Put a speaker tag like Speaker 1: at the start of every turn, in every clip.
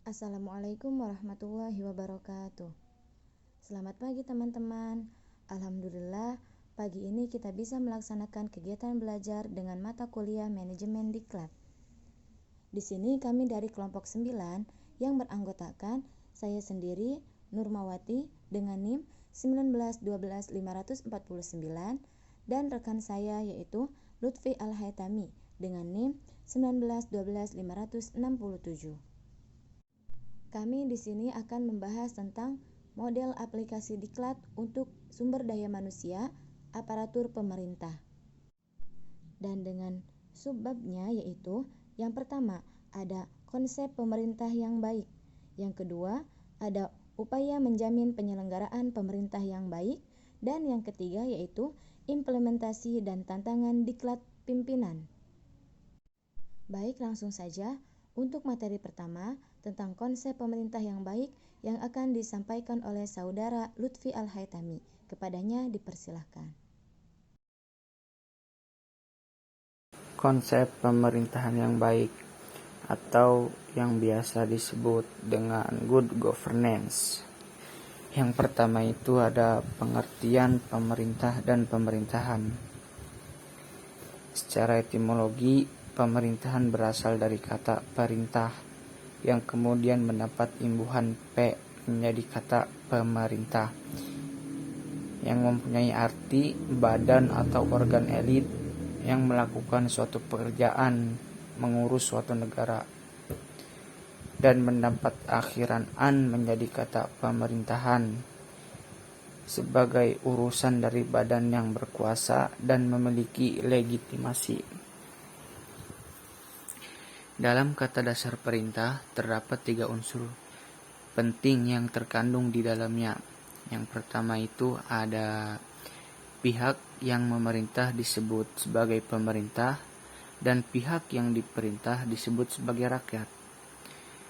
Speaker 1: Assalamualaikum warahmatullahi wabarakatuh. Selamat pagi teman-teman. Alhamdulillah, pagi ini kita bisa melaksanakan kegiatan belajar dengan mata kuliah manajemen diklat. Di sini kami dari kelompok 9 yang beranggotakan saya sendiri Nurmawati dengan NIM 1912549 dan rekan saya yaitu Lutfi Al-Haytami dengan NIM 1912567. Kami di sini akan membahas tentang model aplikasi diklat untuk sumber daya manusia, aparatur pemerintah. Dan dengan subbabnya yaitu yang pertama ada konsep pemerintah yang baik, yang kedua ada upaya menjamin penyelenggaraan pemerintah yang baik, dan yang ketiga yaitu implementasi dan tantangan diklat pimpinan. Baik, langsung saja. Untuk materi pertama tentang konsep pemerintah yang baik yang akan disampaikan oleh saudara Lutfi Al-Haytami. Kepadanya dipersilahkan.
Speaker 2: Konsep pemerintahan yang baik atau yang biasa disebut dengan good governance. Yang pertama itu ada pengertian pemerintah dan pemerintahan. Secara etimologi, pemerintahan berasal dari kata perintah yang kemudian mendapat imbuhan P menjadi kata pemerintah yang mempunyai arti badan atau organ elit yang melakukan suatu pekerjaan mengurus suatu negara, dan mendapat akhiran an menjadi kata pemerintahan sebagai urusan dari badan yang berkuasa dan memiliki legitimasi. Dalam kata dasar perintah terdapat 3 unsur penting yang terkandung di dalamnya. Yang pertama itu ada pihak yang memerintah disebut sebagai pemerintah dan pihak yang diperintah disebut sebagai rakyat.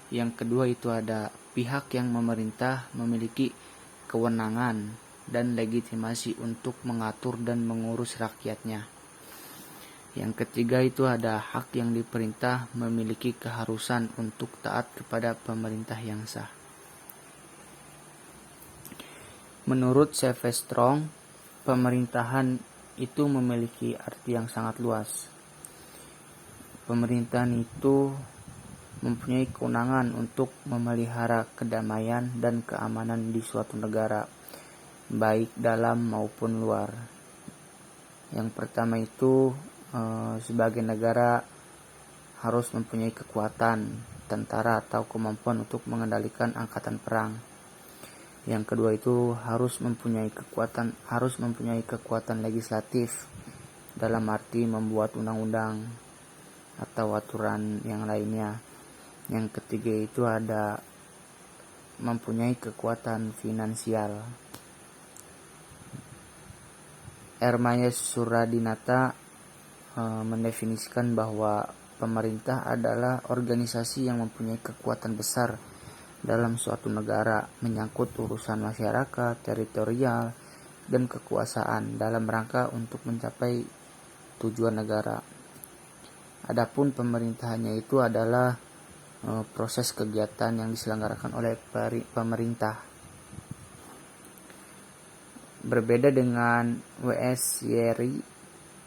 Speaker 2: Yang kedua itu ada pihak yang memerintah memiliki kewenangan dan legitimasi untuk mengatur dan mengurus rakyatnya. Yang ketiga itu ada hak yang diperintah memiliki keharusan untuk taat kepada pemerintah yang sah. Menurut C.V. Strong, pemerintahan itu memiliki arti yang sangat luas. Pemerintahan itu mempunyai kewenangan untuk memelihara kedamaian dan keamanan di suatu negara, baik dalam maupun luar. Yang pertama itu sebagai negara harus mempunyai kekuatan tentara atau kemampuan untuk mengendalikan angkatan perang. Yang kedua itu harus mempunyai kekuatan legislatif dalam arti membuat undang-undang atau aturan yang lainnya. Yang ketiga itu ada mempunyai kekuatan finansial. Ermaya Suradinata mendefinisikan bahwa pemerintah adalah organisasi yang mempunyai kekuatan besar dalam suatu negara menyangkut urusan masyarakat, teritorial, dan kekuasaan dalam rangka untuk mencapai tujuan negara. Adapun pemerintahannya itu adalah proses kegiatan yang diselenggarakan oleh pemerintah. Berbeda dengan W.S. Yeri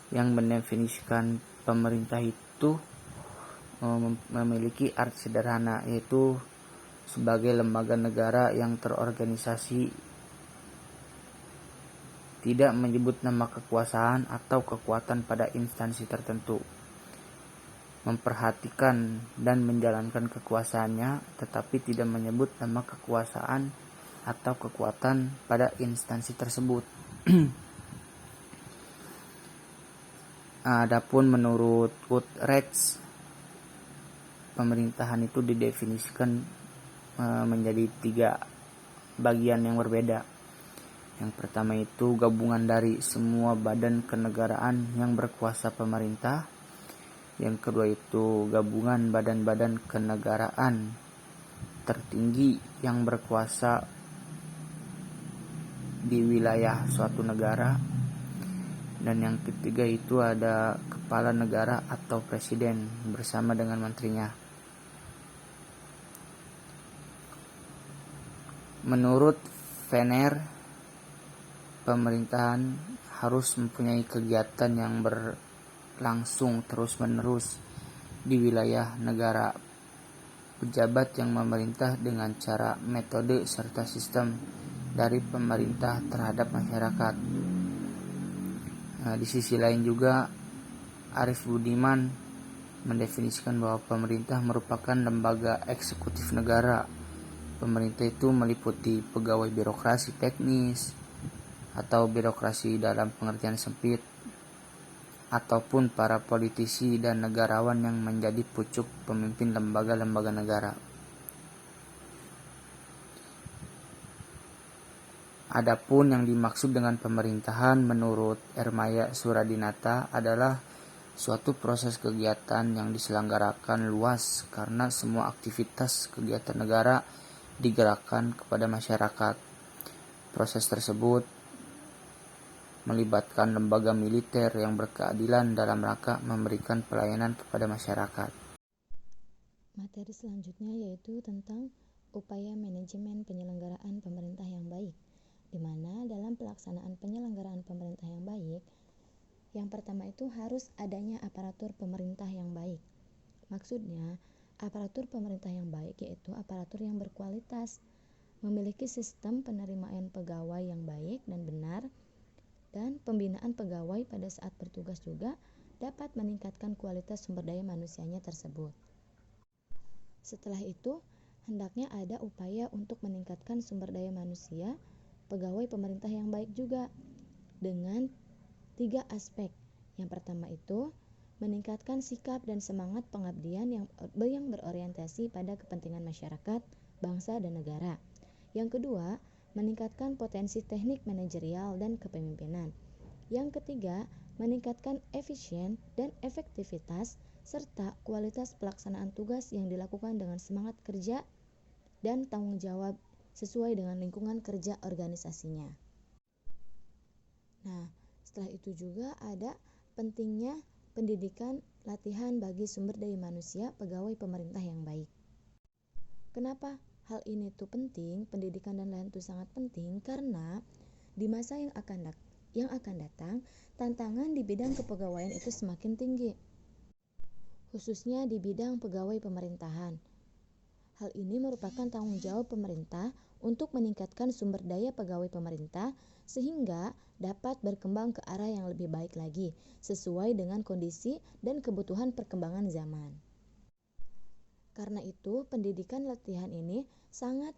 Speaker 2: yang mendefinisikan pemerintah itu memiliki arti sederhana, yaitu sebagai lembaga negara yang terorganisasi, tidak menyebut nama kekuasaan atau kekuatan pada instansi tertentu, memperhatikan dan menjalankan kekuasaannya, tetapi tidak menyebut nama kekuasaan atau kekuatan pada instansi tersebut. Adapun menurut Woodridge, pemerintahan itu didefinisikan menjadi 3 bagian yang berbeda. Yang pertama itu gabungan dari semua badan kenegaraan yang berkuasa pemerintah. Yang kedua itu gabungan badan-badan kenegaraan tertinggi yang berkuasa di wilayah suatu negara. Dan yang ketiga itu ada kepala negara atau presiden bersama dengan menterinya. Menurut Venner, pemerintahan harus mempunyai kegiatan yang berlangsung terus-menerus di wilayah negara. Pejabat yang memerintah dengan cara, metode, serta sistem dari pemerintah terhadap masyarakat. Di sisi lain juga, Arief Budiman mendefinisikan bahwa pemerintah merupakan lembaga eksekutif negara. Pemerintah itu meliputi pegawai birokrasi teknis atau birokrasi dalam pengertian sempit, ataupun para politisi dan negarawan yang menjadi pucuk pemimpin lembaga-lembaga negara. Adapun yang dimaksud dengan pemerintahan menurut Ermaya Suradinata adalah suatu proses kegiatan yang diselenggarakan luas karena semua aktivitas kegiatan negara digerakkan kepada masyarakat. Proses tersebut melibatkan lembaga militer yang berkeadilan dalam rangka memberikan pelayanan kepada masyarakat.
Speaker 1: Materi selanjutnya yaitu tentang upaya manajemen penyelenggaraan pemerintah yang baik, di mana dalam pelaksanaan penyelenggaraan pemerintah yang baik, yang pertama itu harus adanya aparatur pemerintah yang baik. Maksudnya, aparatur pemerintah yang baik yaitu aparatur yang berkualitas, memiliki sistem penerimaan pegawai yang baik dan benar, dan pembinaan pegawai pada saat bertugas juga dapat meningkatkan kualitas sumber daya manusianya tersebut. Setelah itu, hendaknya ada upaya untuk meningkatkan sumber daya manusia pegawai pemerintah yang baik juga dengan 3 aspek. Yang pertama itu meningkatkan sikap dan semangat pengabdian yang berorientasi pada kepentingan masyarakat, bangsa, dan negara. Yang kedua, meningkatkan potensi teknik manajerial dan kepemimpinan. Yang ketiga, meningkatkan efisien dan efektivitas serta kualitas pelaksanaan tugas yang dilakukan dengan semangat kerja dan tanggung jawab sesuai dengan lingkungan kerja organisasinya. Nah, setelah itu juga ada pentingnya pendidikan latihan bagi sumber daya manusia pegawai pemerintah yang baik. Kenapa hal ini tuh penting? Pendidikan dan latihan itu sangat penting karena di masa yang akan datang, tantangan di bidang kepegawaian itu semakin tinggi, khususnya di bidang pegawai pemerintahan. Hal ini merupakan tanggung jawab pemerintah untuk meningkatkan sumber daya pegawai pemerintah sehingga dapat berkembang ke arah yang lebih baik lagi sesuai dengan kondisi dan kebutuhan perkembangan zaman. Karena itu, pendidikan latihan ini sangat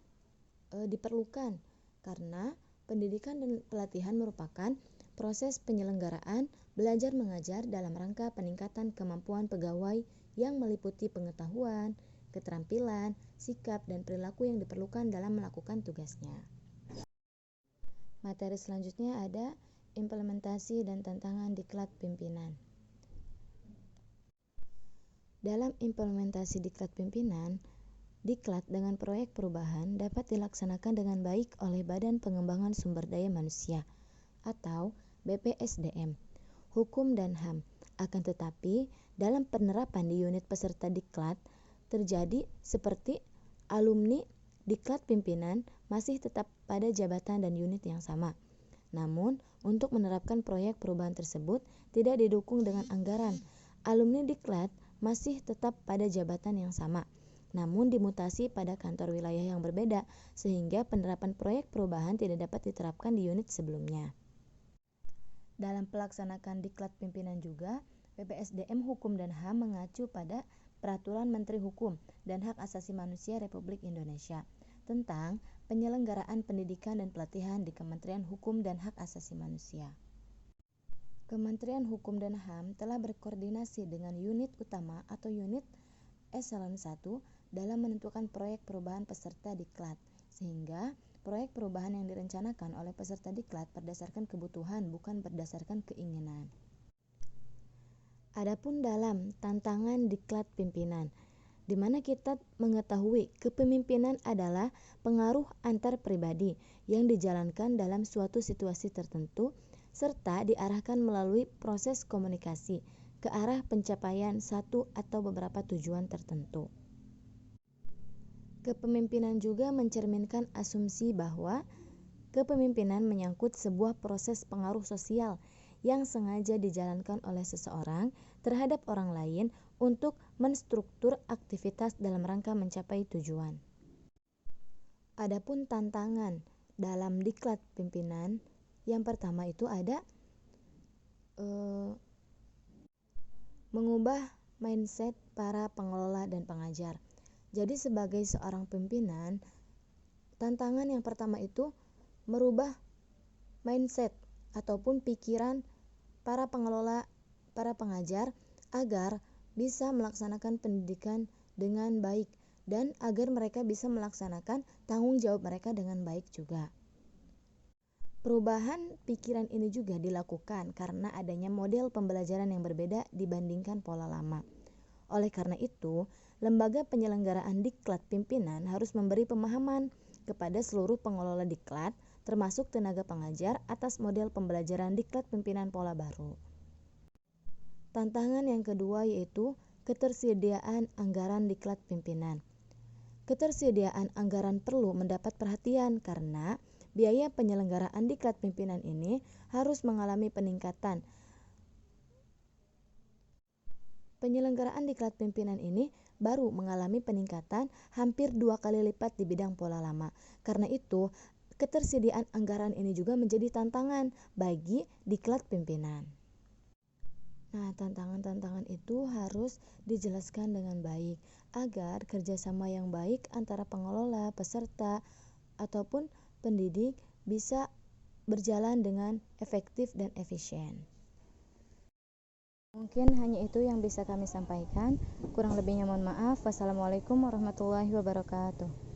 Speaker 1: diperlukan karena pendidikan dan pelatihan merupakan proses penyelenggaraan belajar mengajar dalam rangka peningkatan kemampuan pegawai yang meliputi pengetahuan, keterampilan, sikap, dan perilaku yang diperlukan dalam melakukan tugasnya. Materi selanjutnya ada implementasi dan tantangan diklat pimpinan. Dalam implementasi diklat pimpinan, diklat dengan proyek perubahan dapat dilaksanakan dengan baik oleh Badan Pengembangan Sumber Daya Manusia atau BPSDM, Hukum dan HAM. Akan tetapi, dalam penerapan di unit peserta diklat terjadi seperti alumni diklat pimpinan masih tetap pada jabatan dan unit yang sama. Namun, untuk menerapkan proyek perubahan tersebut tidak didukung dengan anggaran. Alumni diklat masih tetap pada jabatan yang sama, namun dimutasi pada kantor wilayah yang berbeda, sehingga penerapan proyek perubahan tidak dapat diterapkan di unit sebelumnya. Dalam pelaksanakan diklat pimpinan juga, BPSDM Hukum dan HAM mengacu pada Peraturan Menteri Hukum dan Hak Asasi Manusia Republik Indonesia tentang penyelenggaraan pendidikan dan pelatihan di Kementerian Hukum dan Hak Asasi Manusia. Kementerian Hukum dan HAM telah berkoordinasi dengan unit utama atau unit Eselon 1 dalam menentukan proyek perubahan peserta diklat, sehingga proyek perubahan yang direncanakan oleh peserta diklat berdasarkan kebutuhan bukan berdasarkan keinginan. Adapun dalam tantangan diklat pimpinan, di mana kita mengetahui kepemimpinan adalah pengaruh antar pribadi yang dijalankan dalam suatu situasi tertentu serta diarahkan melalui proses komunikasi ke arah pencapaian satu atau beberapa tujuan tertentu. Kepemimpinan juga mencerminkan asumsi bahwa kepemimpinan menyangkut sebuah proses pengaruh sosial yang sengaja dijalankan oleh seseorang terhadap orang lain untuk menstruktur aktivitas dalam rangka mencapai tujuan. Adapun tantangan dalam diklat pimpinan, yang pertama itu ada mengubah mindset para pengelola dan pengajar. Jadi sebagai seorang pimpinan, tantangan yang pertama itu merubah mindset ataupun pikiran para pengelola, para pengajar agar bisa melaksanakan pendidikan dengan baik dan agar mereka bisa melaksanakan tanggung jawab mereka dengan baik juga. Perubahan pikiran ini juga dilakukan karena adanya model pembelajaran yang berbeda dibandingkan pola lama. Oleh karena itu, lembaga penyelenggaraan diklat pimpinan harus memberi pemahaman kepada seluruh pengelola diklat, termasuk tenaga pengajar, atas model pembelajaran diklat pimpinan pola baru. Tantangan yang kedua yaitu ketersediaan anggaran diklat pimpinan. Ketersediaan anggaran perlu mendapat perhatian karena biaya penyelenggaraan diklat pimpinan ini harus mengalami peningkatan. Penyelenggaraan diklat pimpinan ini baru mengalami peningkatan hampir 2 kali lipat di bidang pola lama. Karena itu, ketersediaan anggaran ini juga menjadi tantangan bagi diklat pimpinan. Nah, tantangan-tantangan itu harus dijelaskan dengan baik agar kerjasama yang baik antara pengelola, peserta, ataupun pendidik bisa berjalan dengan efektif dan efisien. Mungkin hanya itu yang bisa kami sampaikan. Kurang lebihnya mohon maaf. Wassalamualaikum warahmatullahi wabarakatuh.